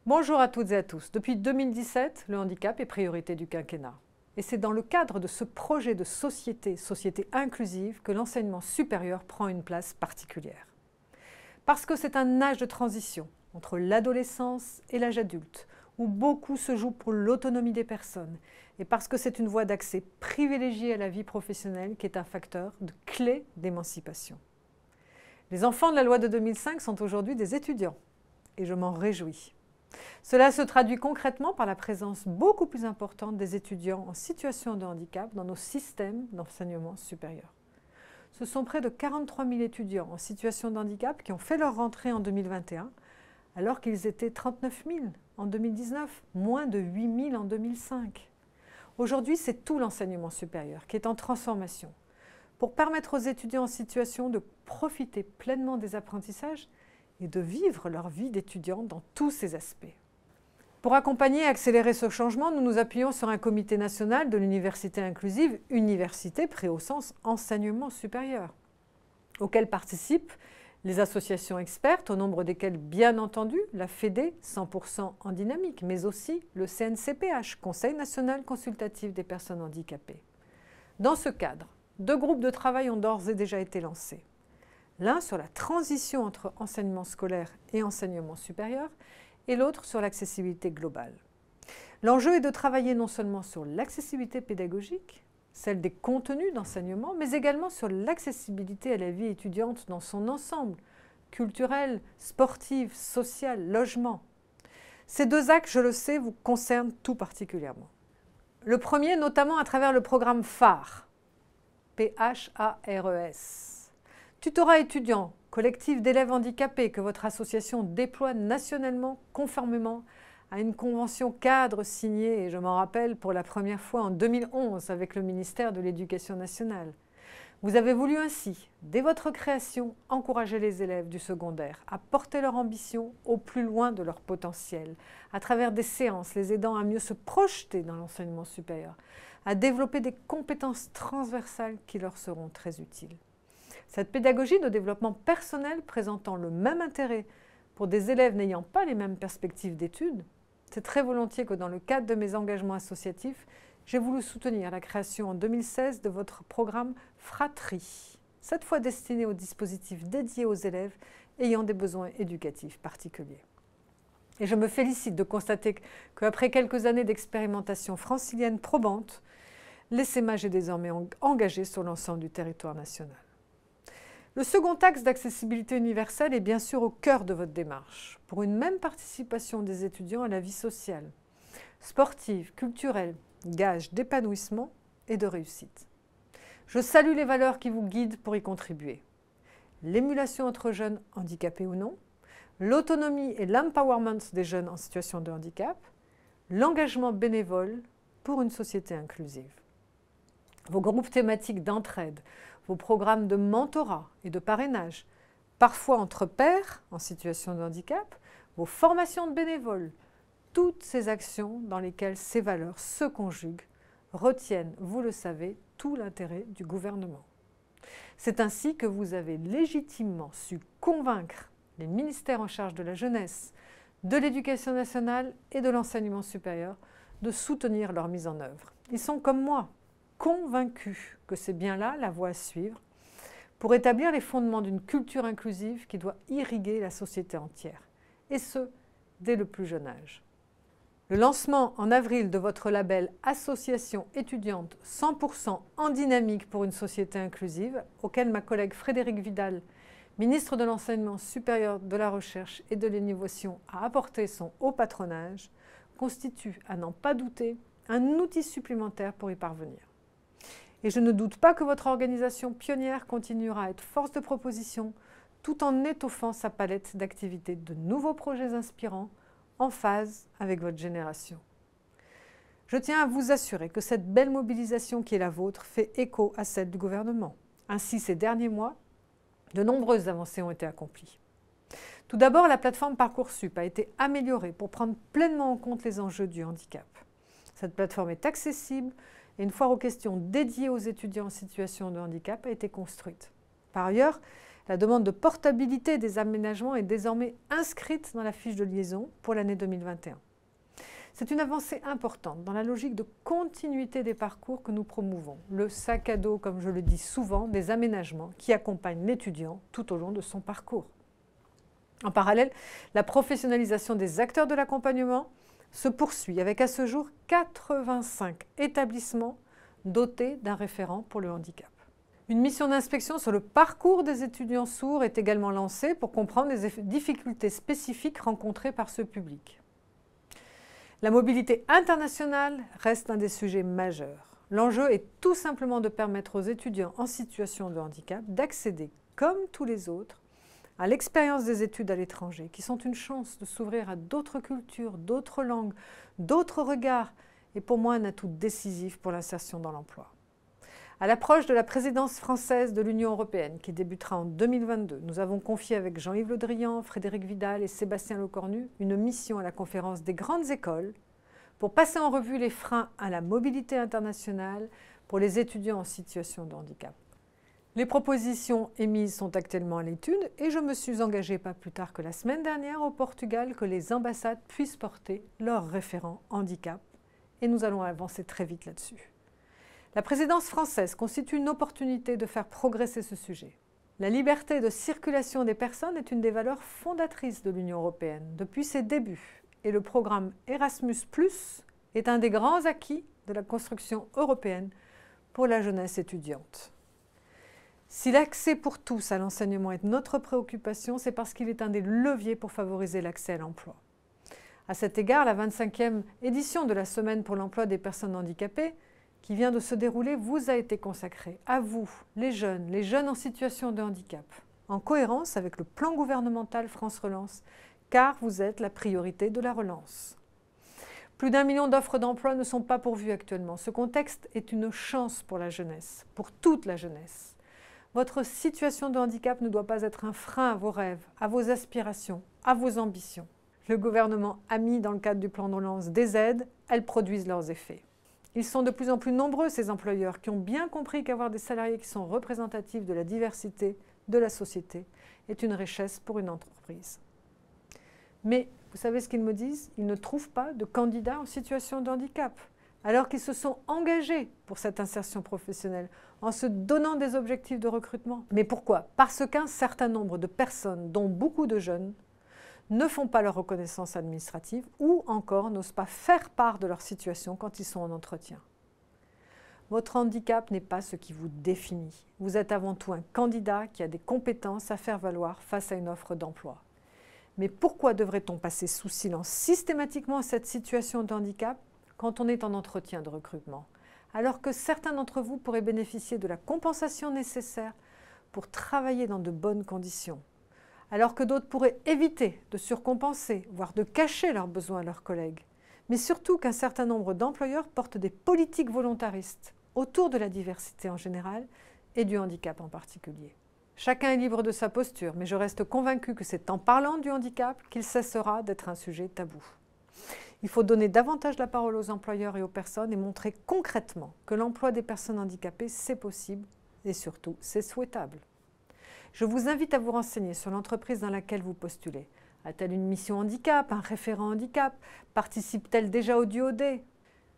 Bonjour à toutes et à tous. Depuis 2017, le handicap est priorité du quinquennat. Et c'est dans le cadre de ce projet de société inclusive, que l'enseignement supérieur prend une place particulière. Parce que c'est un âge de transition entre l'adolescence et l'âge adulte, où beaucoup se joue pour l'autonomie des personnes, et parce que c'est une voie d'accès privilégiée à la vie professionnelle qui est un facteur de clé d'émancipation. Les enfants de la loi de 2005 sont aujourd'hui des étudiants, et je m'en réjouis. Cela se traduit concrètement par la présence beaucoup plus importante des étudiants en situation de handicap dans nos systèmes d'enseignement supérieur. Ce sont près de 43 000 étudiants en situation de handicap qui ont fait leur rentrée en 2021, alors qu'ils étaient 39 000 en 2019, moins de 8 000 en 2005. Aujourd'hui, c'est tout l'enseignement supérieur qui est en transformation pour permettre aux étudiants en situation de profiter pleinement des apprentissages et de vivre leur vie d'étudiant dans tous ses aspects. Pour accompagner et accélérer ce changement, nous nous appuyons sur un comité national de l'université inclusive, université pris au sens enseignement supérieur, auquel participent les associations expertes, au nombre desquelles, bien entendu, la FEDE, 100% en dynamique, mais aussi le CNCPH, Conseil national consultatif des personnes handicapées. Dans ce cadre, 2 groupes de travail ont d'ores et déjà été lancés. L'un sur la transition entre enseignement scolaire et enseignement supérieur, et l'autre sur l'accessibilité globale. L'enjeu est de travailler non seulement sur l'accessibilité pédagogique, celle des contenus d'enseignement, mais également sur l'accessibilité à la vie étudiante dans son ensemble, culturelle, sportive, sociale, logement. Ces 2 axes, je le sais, vous concernent tout particulièrement. Le premier, notamment à travers le programme PHARES, P-H-A-R-E-S. Tutorat étudiant, collectif d'élèves handicapés que votre association déploie nationalement conformément à une convention cadre signée, et je m'en rappelle, pour la première fois en 2011 avec le ministère de l'Éducation nationale. Vous avez voulu ainsi, dès votre création, encourager les élèves du secondaire à porter leur ambition au plus loin de leur potentiel, à travers des séances les aidant à mieux se projeter dans l'enseignement supérieur, à développer des compétences transversales qui leur seront très utiles. Cette pédagogie de développement personnel présentant le même intérêt pour des élèves n'ayant pas les mêmes perspectives d'études, c'est très volontiers que dans le cadre de mes engagements associatifs, j'ai voulu soutenir la création en 2016 de votre programme Fratrie, cette fois destiné aux dispositifs dédiés aux élèves ayant des besoins éducatifs particuliers. Et je me félicite de constater qu'après quelques années d'expérimentation francilienne probante, l'ESSEMAGE est désormais engagé sur l'ensemble du territoire national. Le second axe d'accessibilité universelle est bien sûr au cœur de votre démarche, pour une même participation des étudiants à la vie sociale, sportive, culturelle, gage d'épanouissement et de réussite. Je salue les valeurs qui vous guident pour y contribuer. L'émulation entre jeunes, handicapés ou non, l'autonomie et l'empowerment des jeunes en situation de handicap, l'engagement bénévole pour une société inclusive. Vos groupes thématiques d'entraide, vos programmes de mentorat et de parrainage, parfois entre pairs en situation de handicap, vos formations de bénévoles, toutes ces actions dans lesquelles ces valeurs se conjuguent retiennent, vous le savez, tout l'intérêt du gouvernement. C'est ainsi que vous avez légitimement su convaincre les ministères en charge de la jeunesse, de l'éducation nationale et de l'enseignement supérieur de soutenir leur mise en œuvre. Ils sont comme moi, convaincus que c'est bien là la voie à suivre pour établir les fondements d'une culture inclusive qui doit irriguer la société entière, et ce, dès le plus jeune âge. Le lancement en avril de votre label Association étudiante 100% en dynamique pour une société inclusive, auquel ma collègue Frédérique Vidal, ministre de l'Enseignement supérieur, de la Recherche et de l'Innovation, a apporté son haut patronage, constitue, à n'en pas douter, un outil supplémentaire pour y parvenir. Et je ne doute pas que votre organisation pionnière continuera à être force de proposition tout en étoffant sa palette d'activités de nouveaux projets inspirants en phase avec votre génération. Je tiens à vous assurer que cette belle mobilisation qui est la vôtre fait écho à celle du gouvernement. Ainsi, ces derniers mois, de nombreuses avancées ont été accomplies. Tout d'abord, la plateforme Parcoursup a été améliorée pour prendre pleinement en compte les enjeux du handicap. Cette plateforme est accessible et une foire aux questions dédiée aux étudiants en situation de handicap a été construite. Par ailleurs, La demande de portabilité des aménagements est désormais inscrite dans la fiche de liaison pour l'année 2021. C'est une avancée importante dans la logique de continuité des parcours que nous promouvons, le sac à dos, comme je le dis souvent, des aménagements qui accompagnent l'étudiant tout au long de son parcours. En parallèle, la professionnalisation des acteurs de l'accompagnement se poursuit avec à ce jour 85 établissements dotés d'un référent pour le handicap. Une mission d'inspection sur le parcours des étudiants sourds est également lancée pour comprendre les difficultés spécifiques rencontrées par ce public. La mobilité internationale reste un des sujets majeurs. L'enjeu est tout simplement de permettre aux étudiants en situation de handicap d'accéder, comme tous les autres, à l'expérience des études à l'étranger, qui sont une chance de s'ouvrir à d'autres cultures, d'autres langues, d'autres regards, et pour moi un atout décisif pour l'insertion dans l'emploi. À l'approche de la présidence française de l'Union européenne, qui débutera en 2022, nous avons confié avec Jean-Yves Le Drian, Frédéric Vidal et Sébastien Lecornu une mission à la conférence des grandes écoles pour passer en revue les freins à la mobilité internationale pour les étudiants en situation de handicap. Les propositions émises sont actuellement à l'étude et je me suis engagée pas plus tard que la semaine dernière au Portugal que les ambassades puissent porter leurs référents handicap et nous allons avancer très vite là-dessus. La présidence française constitue une opportunité de faire progresser ce sujet. La liberté de circulation des personnes est une des valeurs fondatrices de l'Union européenne depuis ses débuts et le programme Erasmus+ est un des grands acquis de la construction européenne pour la jeunesse étudiante. Si l'accès pour tous à l'enseignement est notre préoccupation, c'est parce qu'il est un des leviers pour favoriser l'accès à l'emploi. À cet égard, la 25e édition de la Semaine pour l'emploi des personnes handicapées qui vient de se dérouler vous a été consacrée à vous, les jeunes en situation de handicap, en cohérence avec le plan gouvernemental France Relance, car vous êtes la priorité de la relance. Plus d'1 million d'offres d'emploi ne sont pas pourvues actuellement. Ce contexte est une chance pour la jeunesse, pour toute la jeunesse. Votre situation de handicap ne doit pas être un frein à vos rêves, à vos aspirations, à vos ambitions. Le gouvernement a mis dans le cadre du plan de relance des aides, elles produisent leurs effets. Ils sont de plus en plus nombreux, ces employeurs, qui ont bien compris qu'avoir des salariés qui sont représentatifs de la diversité de la société est une richesse pour une entreprise. Mais vous savez ce qu'ils me disent? Ils ne trouvent pas de candidats en situation de handicap, alors qu'ils se sont engagés pour cette insertion professionnelle en se donnant des objectifs de recrutement. Mais pourquoi? Parce qu'un certain nombre de personnes, dont beaucoup de jeunes, ne font pas leur reconnaissance administrative ou encore n'osent pas faire part de leur situation quand ils sont en entretien. Votre handicap n'est pas ce qui vous définit. Vous êtes avant tout un candidat qui a des compétences à faire valoir face à une offre d'emploi. Mais pourquoi devrait-on passer sous silence systématiquement cette situation de handicap quand on est en entretien de recrutement, alors que certains d'entre vous pourraient bénéficier de la compensation nécessaire pour travailler dans de bonnes conditions, alors que d'autres pourraient éviter de surcompenser, voire de cacher leurs besoins à leurs collègues, mais surtout qu'un certain nombre d'employeurs portent des politiques volontaristes autour de la diversité en général et du handicap en particulier. Chacun est libre de sa posture, mais je reste convaincue que c'est en parlant du handicap qu'il cessera d'être un sujet tabou. Il faut donner davantage la parole aux employeurs et aux personnes et montrer concrètement que l'emploi des personnes handicapées, c'est possible et surtout, c'est souhaitable. Je vous invite à vous renseigner sur l'entreprise dans laquelle vous postulez. A-t-elle une mission handicap, un référent handicap? Participe-t-elle déjà au DUOD?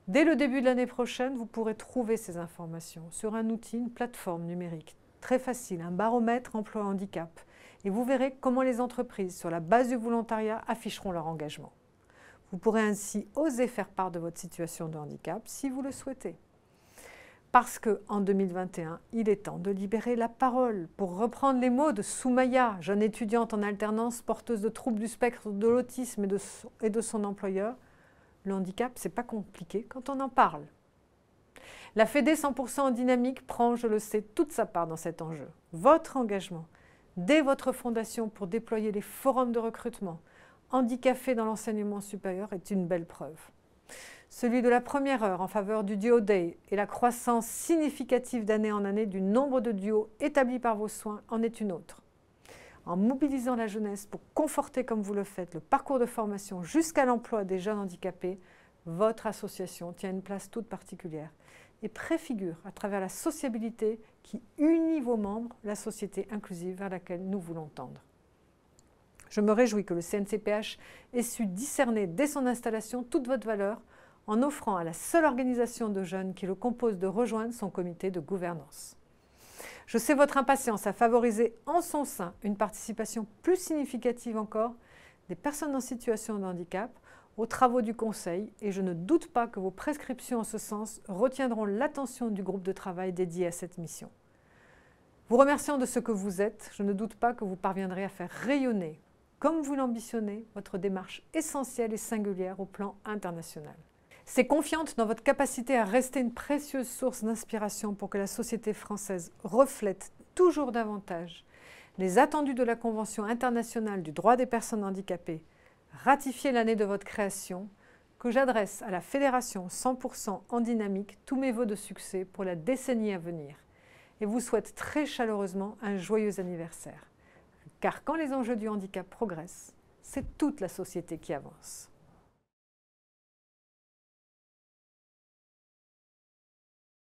Dès le début de l'année prochaine, vous pourrez trouver ces informations sur un outil, une plateforme numérique très facile, un baromètre emploi handicap. Et vous verrez comment les entreprises, sur la base du volontariat, afficheront leur engagement. Vous pourrez ainsi oser faire part de votre situation de handicap si vous le souhaitez. Parce qu'en 2021, il est temps de libérer la parole. Pour reprendre les mots de Soumaya, jeune étudiante en alternance, porteuse de troubles du spectre de l'autisme et de son employeur, le handicap, c'est pas compliqué quand on en parle. La Fédé 100% en dynamique prend, je le sais, toute sa part dans cet enjeu. Votre engagement, dès votre fondation pour déployer les forums de recrutement, handicapés dans l'enseignement supérieur est une belle preuve. Celui de la première heure en faveur du DUOD et la croissance significative d'année en année du nombre de duos établis par vos soins en est une autre. En mobilisant la jeunesse pour conforter, comme vous le faites, le parcours de formation jusqu'à l'emploi des jeunes handicapés, votre association tient une place toute particulière. et préfigure à travers la sociabilité qui unit vos membres la société inclusive vers laquelle nous voulons tendre. Je me réjouis que le CNCPH ait su discerner dès son installation toute votre valeur en offrant à la seule organisation de jeunes qui le compose de rejoindre son comité de gouvernance. Je sais votre impatience à favoriser en son sein une participation plus significative encore des personnes en situation de handicap aux travaux du Conseil et je ne doute pas que vos prescriptions en ce sens retiendront l'attention du groupe de travail dédié à cette mission. Vous remerciant de ce que vous êtes, je ne doute pas que vous parviendrez à faire rayonner, comme vous l'ambitionnez, votre démarche essentielle et singulière au plan international. C'est confiante dans votre capacité à rester une précieuse source d'inspiration pour que la société française reflète toujours davantage les attendus de la Convention internationale du droit des personnes handicapées, ratifiée l'année de votre création, que j'adresse à la Fédération 100% en dynamique tous mes vœux de succès pour la décennie à venir et vous souhaite très chaleureusement un joyeux anniversaire. Car quand les enjeux du handicap progressent, c'est toute la société qui avance.